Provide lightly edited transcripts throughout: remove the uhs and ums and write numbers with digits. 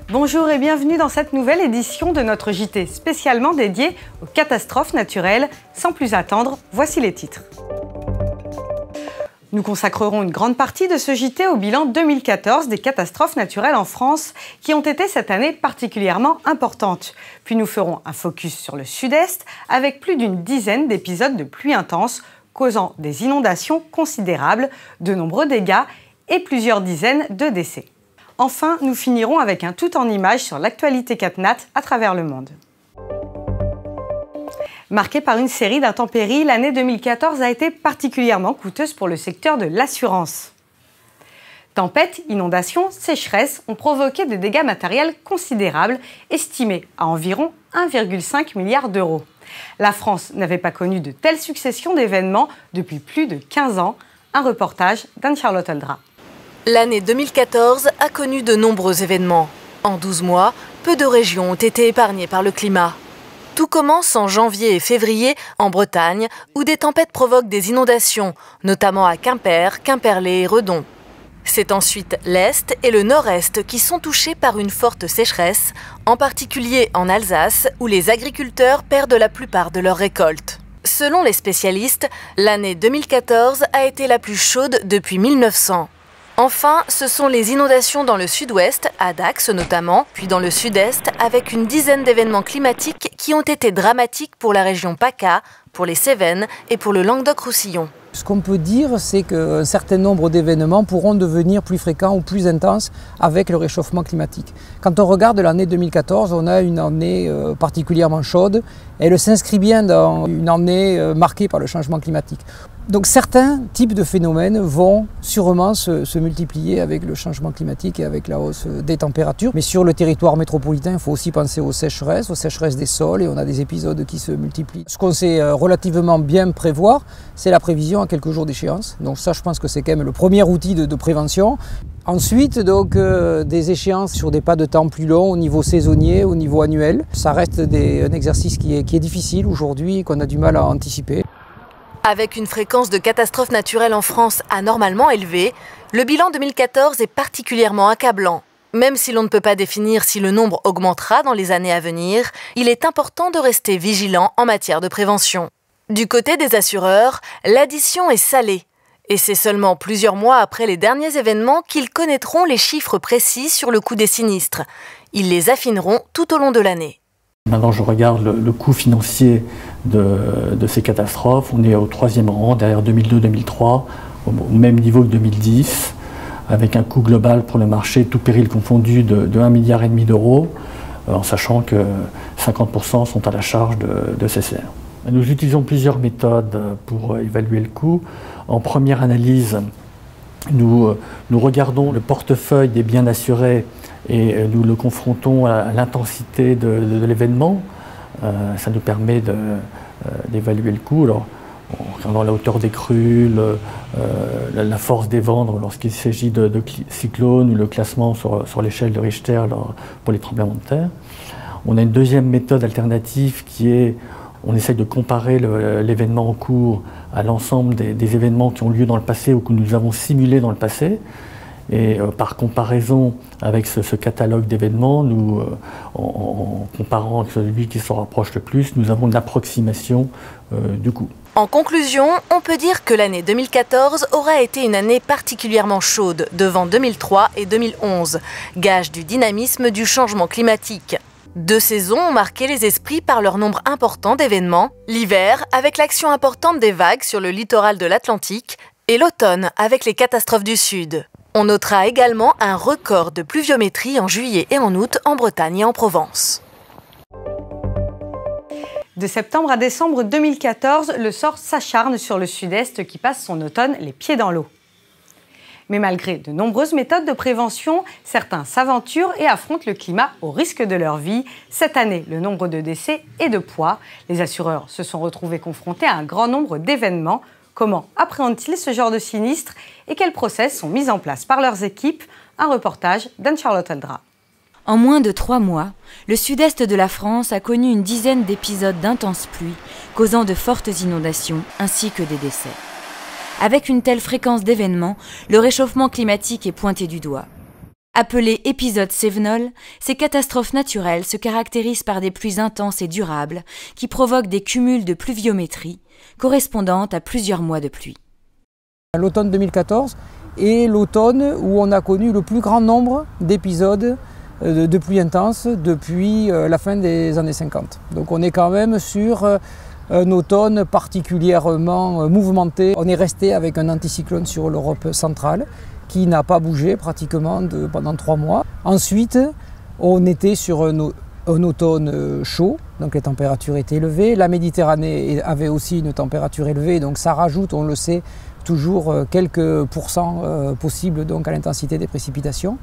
Bonjour et bienvenue dans cette nouvelle édition de notre JT spécialement dédié aux catastrophes naturelles. Sans plus attendre, voici les titres. Nous consacrerons une grande partie de ce JT au bilan 2014 des catastrophes naturelles en France qui ont été cette année particulièrement importantes. Puis nous ferons un focus sur le sud-est avec plus d'une dizaine d'épisodes de pluie intense causant des inondations considérables, de nombreux dégâts et plusieurs dizaines de décès. Enfin, nous finirons avec un tout en images sur l'actualité CatNat à travers le monde. Marquée par une série d'intempéries, l'année 2014 a été particulièrement coûteuse pour le secteur de l'assurance. Tempêtes, inondations, sécheresses ont provoqué des dégâts matériels considérables, estimés à environ 1,5 milliard d'euros. La France n'avait pas connu de telle succession d'événements depuis plus de 15 ans. Un reportage d'Anne-Charlotte Oldra. L'année 2014 a connu de nombreux événements. En 12 mois, peu de régions ont été épargnées par le climat. Tout commence en janvier et février en Bretagne, où des tempêtes provoquent des inondations, notamment à Quimper, Quimperlé et Redon. C'est ensuite l'Est et le Nord-Est qui sont touchés par une forte sécheresse, en particulier en Alsace, où les agriculteurs perdent la plupart de leurs récoltes. Selon les spécialistes, l'année 2014 a été la plus chaude depuis 1900. Enfin, ce sont les inondations dans le sud-ouest, à Dax notamment, puis dans le sud-est, avec une dizaine d'événements climatiques qui ont été dramatiques pour la région PACA, pour les Cévennes et pour le Languedoc-Roussillon. Ce qu'on peut dire, c'est qu'un certain nombre d'événements pourront devenir plus fréquents ou plus intenses avec le réchauffement climatique. Quand on regarde l'année 2014, on a une année particulièrement chaude. Elle s'inscrit bien dans une année marquée par le changement climatique. Donc certains types de phénomènes vont sûrement se multiplier avec le changement climatique et avec la hausse des températures. Mais sur le territoire métropolitain, il faut aussi penser aux sécheresses des sols, et on a des épisodes qui se multiplient. Ce qu'on sait relativement bien prévoir, c'est la prévision à quelques jours d'échéance. Donc ça, je pense que c'est quand même le premier outil de prévention. Ensuite, donc, des échéances sur des pas de temps plus longs au niveau saisonnier, au niveau annuel. Ça reste un exercice qui est difficile aujourd'hui et qu'on a du mal à anticiper. Avec une fréquence de catastrophes naturelles en France anormalement élevée, le bilan 2014 est particulièrement accablant. Même si l'on ne peut pas définir si le nombre augmentera dans les années à venir, il est important de rester vigilant en matière de prévention. Du côté des assureurs, l'addition est salée. Et c'est seulement plusieurs mois après les derniers événements qu'ils connaîtront les chiffres précis sur le coût des sinistres. Ils les affineront tout au long de l'année. Maintenant, je regarde le coût financier de ces catastrophes. On est au 3e rang, derrière 2002-2003, au même niveau que 2010, avec un coût global pour le marché, tout péril confondu, de 1,5 milliard d'euros, en sachant que 50% sont à la charge de CCR. Nous utilisons plusieurs méthodes pour évaluer le coût. En première analyse, nous regardons le portefeuille des biens assurés et nous le confrontons à l'intensité de l'événement. Ça nous permet d'évaluer le coût. Alors, en regardant la hauteur des crues, la force des vents lorsqu'il s'agit de cyclones, ou le classement sur l'échelle de Richter pour les tremblements de terre. On a une deuxième méthode alternative qui est, on essaye de comparer l'événement en cours à l'ensemble des événements qui ont lieu dans le passé ou que nous avons simulés dans le passé. Et par comparaison avec ce catalogue d'événements, en comparant avec celui qui s'en rapproche le plus, nous avons une approximation du coût. En conclusion, on peut dire que l'année 2014 aura été une année particulièrement chaude, devant 2003 et 2011, gage du dynamisme du changement climatique. 2 saisons ont marqué les esprits par leur nombre important d'événements, l'hiver avec l'action importante des vagues sur le littoral de l'Atlantique et l'automne avec les catastrophes du Sud. On notera également un record de pluviométrie en juillet et en août en Bretagne et en Provence. De septembre à décembre 2014, le sort s'acharne sur le sud-est qui passe son automne les pieds dans l'eau. Mais malgré de nombreuses méthodes de prévention, certains s'aventurent et affrontent le climat au risque de leur vie. Cette année, le nombre de décès est de poids. Les assureurs se sont retrouvés confrontés à un grand nombre d'événements, Comment appréhendent-ils ce genre de sinistre et quels process sont mis en place par leurs équipes? Un reportage d'Anne-Charlotte Aldra. En moins de 3 mois, le sud-est de la France a connu une dizaine d'épisodes d'intenses pluies, causant de fortes inondations ainsi que des décès. Avec une telle fréquence d'événements, le réchauffement climatique est pointé du doigt. Appelées épisodes Cévenol, ces catastrophes naturelles se caractérisent par des pluies intenses et durables qui provoquent des cumuls de pluviométrie correspondant à plusieurs mois de pluie. L'automne 2014 est l'automne où on a connu le plus grand nombre d'épisodes de pluie intense depuis la fin des années 50. Donc on est quand même sur un automne particulièrement mouvementé. On est resté avec un anticyclone sur l'Europe centrale qui n'a pas bougé pratiquement pendant 3 mois. Ensuite, on était sur un automne chaud, donc les températures étaient élevées. La Méditerranée avait aussi une température élevée, donc ça rajoute, on le sait, toujours quelques pourcents possibles donc à l'intensité des précipitations.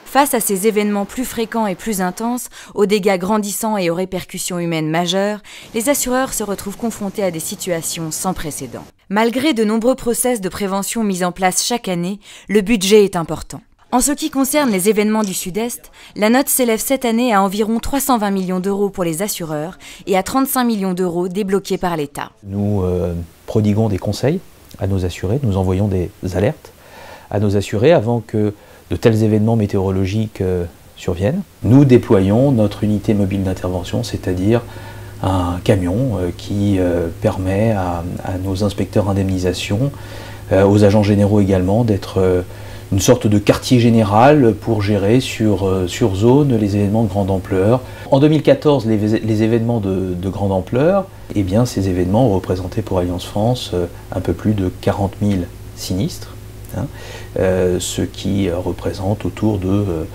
Face à ces événements plus fréquents et plus intenses, aux dégâts grandissants et aux répercussions humaines majeures, les assureurs se retrouvent confrontés à des situations sans précédent. Malgré de nombreux process de prévention mis en place chaque année, le budget est important. En ce qui concerne les événements du Sud-Est, la note s'élève cette année à environ 320 millions d'euros pour les assureurs et à 35 millions d'euros débloqués par l'État. Nous prodiguons des conseils à nos assurés, nous envoyons des alertes à nos assurés avant que de tels événements météorologiques surviennent. Nous déployons notre unité mobile d'intervention, c'est-à-dire un camion qui permet à nos inspecteurs indemnisation, aux agents généraux également, d'être une sorte de quartier général pour gérer sur zone les événements de grande ampleur. En 2014, les événements de grande ampleur, eh bien, ces événements ont représenté pour Allianz France un peu plus de 40 000 sinistres. Ce qui représente autour de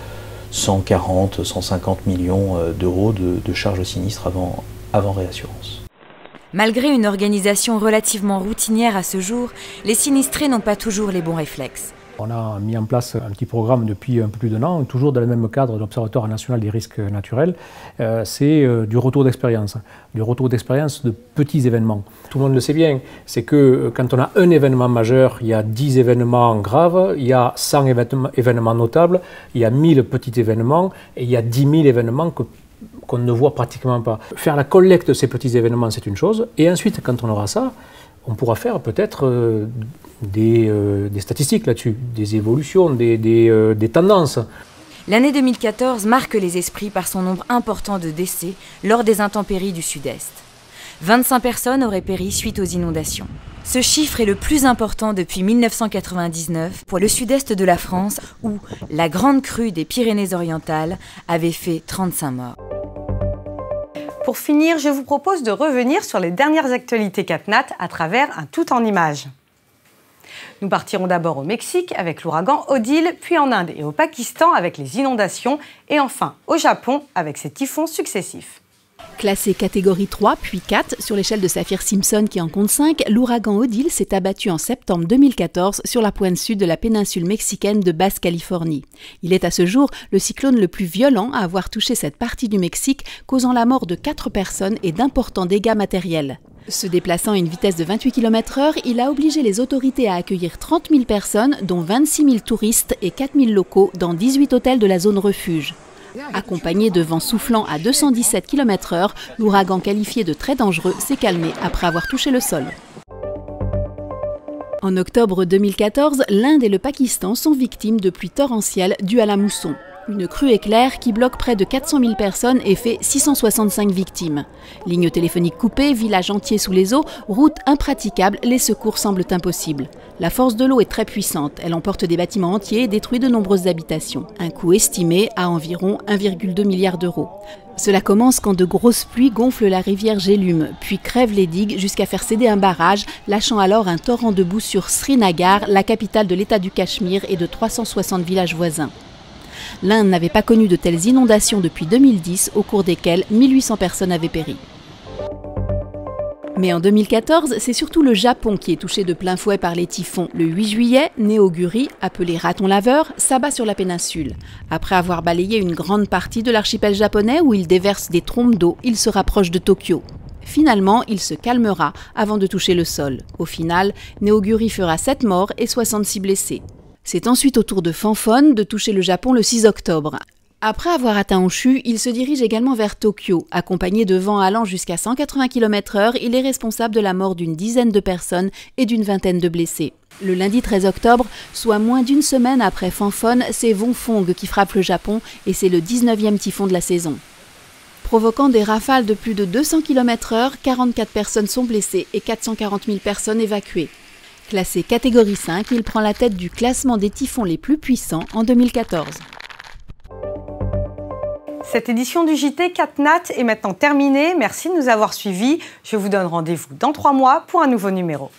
140-150 millions d'euros de charges sinistres avant réassurance. Malgré une organisation relativement routinière à ce jour, les sinistrés n'ont pas toujours les bons réflexes. On a mis en place un petit programme depuis un peu plus d'1 an, toujours dans le même cadre de l'Observatoire national des risques naturels. C'est du retour d'expérience de petits événements. Tout le monde le sait bien, c'est que quand on a un événement majeur, il y a 10 événements graves, il y a 100 événements notables, il y a 1000 petits événements et il y a 10 000 événements qu'on ne voit pratiquement pas. Faire la collecte de ces petits événements, c'est une chose, et ensuite, quand on aura ça, on pourra faire peut-être des statistiques là-dessus, des évolutions, des tendances. L'année 2014 marque les esprits par son nombre important de décès lors des intempéries du Sud-Est. 25 personnes auraient péri suite aux inondations. Ce chiffre est le plus important depuis 1999 pour le sud-est de la France où la grande crue des Pyrénées-Orientales avait fait 35 morts. Pour finir, je vous propose de revenir sur les dernières actualités CatNat à travers un tout en images. Nous partirons d'abord au Mexique avec l'ouragan Odile, puis en Inde et au Pakistan avec les inondations et enfin au Japon avec ses typhons successifs. Classé catégorie 3 puis 4 sur l'échelle de Saffir-Simpson qui en compte 5, l'ouragan Odile s'est abattu en septembre 2014 sur la pointe sud de la péninsule mexicaine de Basse-Californie. Il est à ce jour le cyclone le plus violent à avoir touché cette partie du Mexique, causant la mort de 4 personnes et d'importants dégâts matériels. Se déplaçant à une vitesse de 28 km/h, il a obligé les autorités à accueillir 30 000 personnes, dont 26 000 touristes et 4 000 locaux dans 18 hôtels de la zone refuge. Accompagné de vents soufflant à 217 km/h, l'ouragan qualifié de très dangereux s'est calmé après avoir touché le sol. En octobre 2014, l'Inde et le Pakistan sont victimes de pluies torrentielles dues à la mousson. Une crue éclair qui bloque près de 400 000 personnes et fait 665 victimes. Lignes téléphoniques coupées, villages entiers sous les eaux, routes impraticables, les secours semblent impossibles. La force de l'eau est très puissante, elle emporte des bâtiments entiers et détruit de nombreuses habitations. Un coût estimé à environ 1,2 milliard d'euros. Cela commence quand de grosses pluies gonflent la rivière Jhelum, puis crèvent les digues jusqu'à faire céder un barrage, lâchant alors un torrent de boue sur Srinagar, la capitale de l'État du Cachemire et de 360 villages voisins. L'Inde n'avait pas connu de telles inondations depuis 2010, au cours desquelles 1800 personnes avaient péri. Mais en 2014, c'est surtout le Japon qui est touché de plein fouet par les typhons. Le 8 juillet, Neoguri, appelé raton laveur, s'abat sur la péninsule. Après avoir balayé une grande partie de l'archipel japonais où il déverse des trombes d'eau, il se rapproche de Tokyo. Finalement, il se calmera avant de toucher le sol. Au final, Neoguri fera 7 morts et 66 blessés. C'est ensuite au tour de Fanfone de toucher le Japon le 6 octobre. Après avoir atteint Honshu, il se dirige également vers Tokyo. Accompagné de vents allant jusqu'à 180 km/h, il est responsable de la mort d'une dizaine de personnes et d'une vingtaine de blessés. Le lundi 13 octobre, soit moins d'une semaine après Fanfone, c'est Vongfong qui frappe le Japon et c'est le 19e typhon de la saison. Provoquant des rafales de plus de 200 km/h, 44 personnes sont blessées et 440 000 personnes évacuées. Classé catégorie 5, il prend la tête du classement des typhons les plus puissants en 2014. Cette édition du JT 4 Nat est maintenant terminée. Merci de nous avoir suivis. Je vous donne rendez-vous dans 3 mois pour un nouveau numéro.